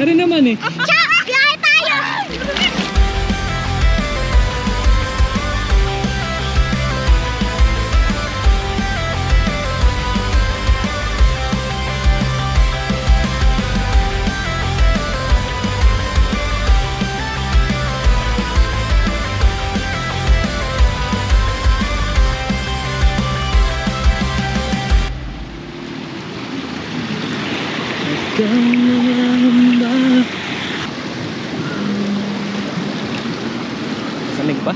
Meron naman eh. Cha! Biyahe tayo! Sanig pa?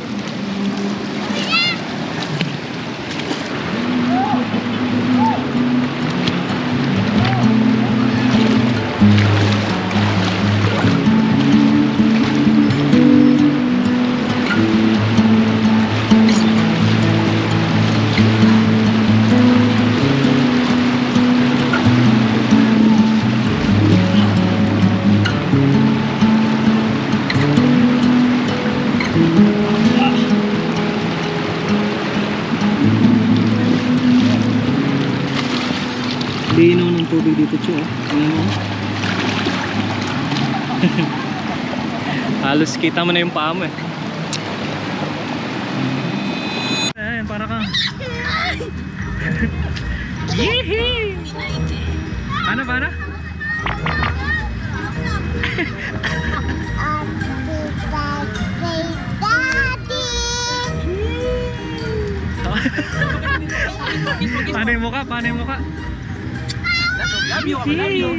Linaw ng tubig dito, Cho. Tingnan mo. Halos kita mo na yung paa mo eh. Ayan, para ka. Yehey! Paano? Paano yung mukha? Love you, I love you.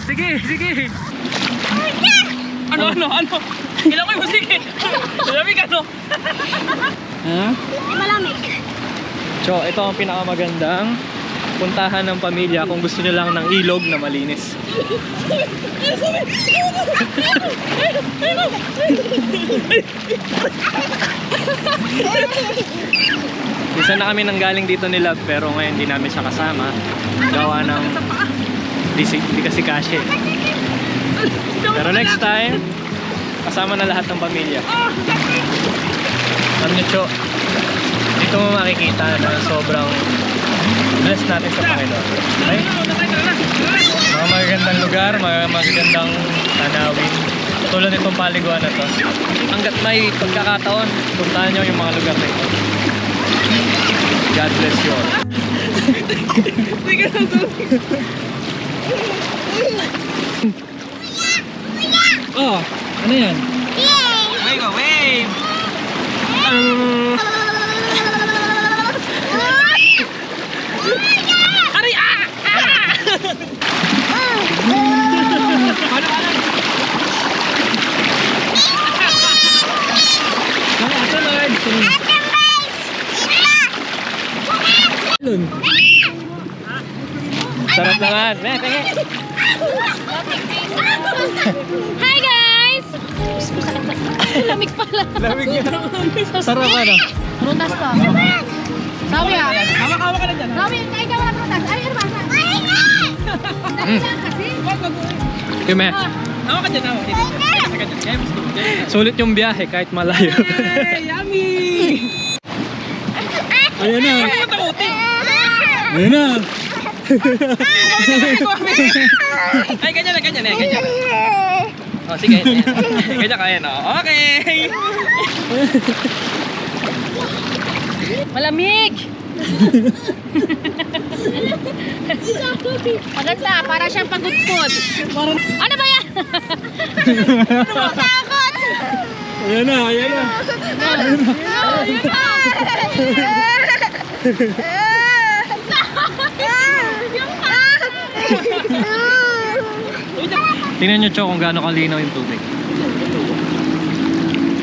Sige. Ano? Kailangan mo, sige. Malamig ano? Ha? Malamig. So, ito ang pinakamagandang puntahan ng pamilya kung gusto nyo lang ng ilog na malinis. Isa na kami nanggaling dito ni Love pero ngayon hindi namin siya kasama. Gawa ng di kasi kasya. Pero next time, kasama na lahat ng pamilya. Alam nyo, Cho, dito mo makikita na sobrang bless natin sa Panginoon. Okay? Mga magagandang lugar, mga magagandang tanawin. Tulad nitong paliguan na to. Hanggat may pagkakataon, puntahan nyo yung mga lugar na ito. God bless you all. Oh, ano yan? Wave, wave. Aray, Sarap naman. Hi guys! Lamig pala. Lamig yan. Sarap ano? Prutas to. Sabi ah. Hawak ka na dyan. Sabi, kain ka wala prutas. Ay, ano ba? Ay, na! Dali lang kasi. Kime, Hawak ka dyan, hawak. sulit yung biyahe kahit malayo. Yummy! Ayan na. Tamuti! Ayan na. Ay, ganyan. Oh, sige. Ganyan kaya na. Okay! Malamig! Maganda, para siyang pagutpod. Ano ba yan? Takot! Ayan na. Tingnan nyo, Cho, kung gaano kalinaw yung tubig.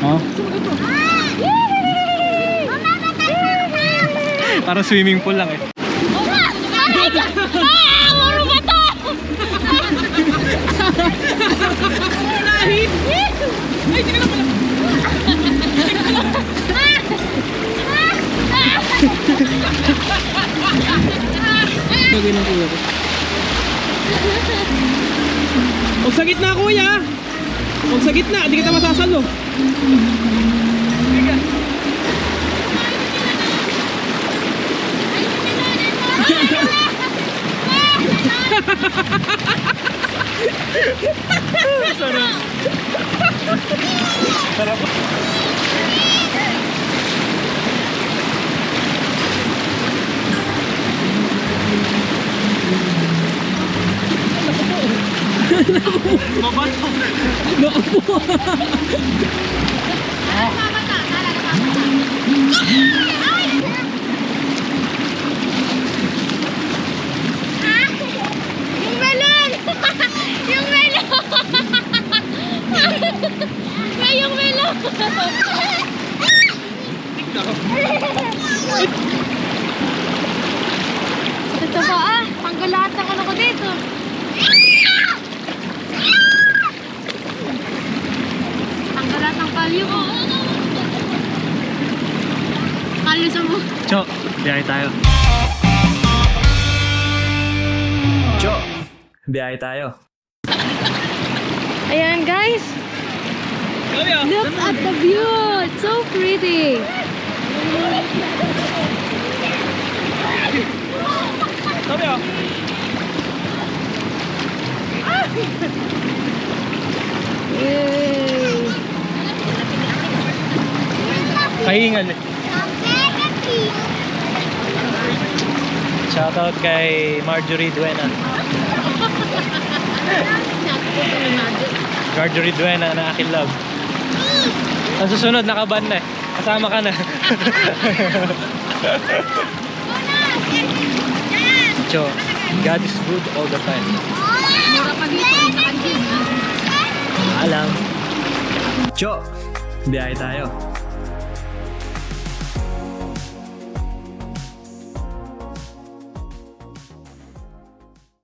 Oh? Para swimming pool lang eh. Maro ba to? Ay, hindi ka na pala. Bagay ng kuya ko. Huwag sa gitna, kuya. Huwag sa gitna, hindi kita masasalo. Mabato. Naku po. Yung melon! Yung melon! Yung melon! Ito ba tanggal lahat ng ano ko dito. Tanggal lahat ng kalyo ko. Kalyo sa mo. Cho, biyahe tayo. Cho, biyahe tayo. Ayan guys, look at the view. It's so pretty. Sabi ah. Yay. Pahingal eh. Shoutout kay Marjorie Duena. Marjorie Duena na aking love. Ang susunod, nakaban na eh. Kasama ka na. Cho, God is good all the time. Mura pa dito, nakakantin. Alam. Cho, biyahe tayo.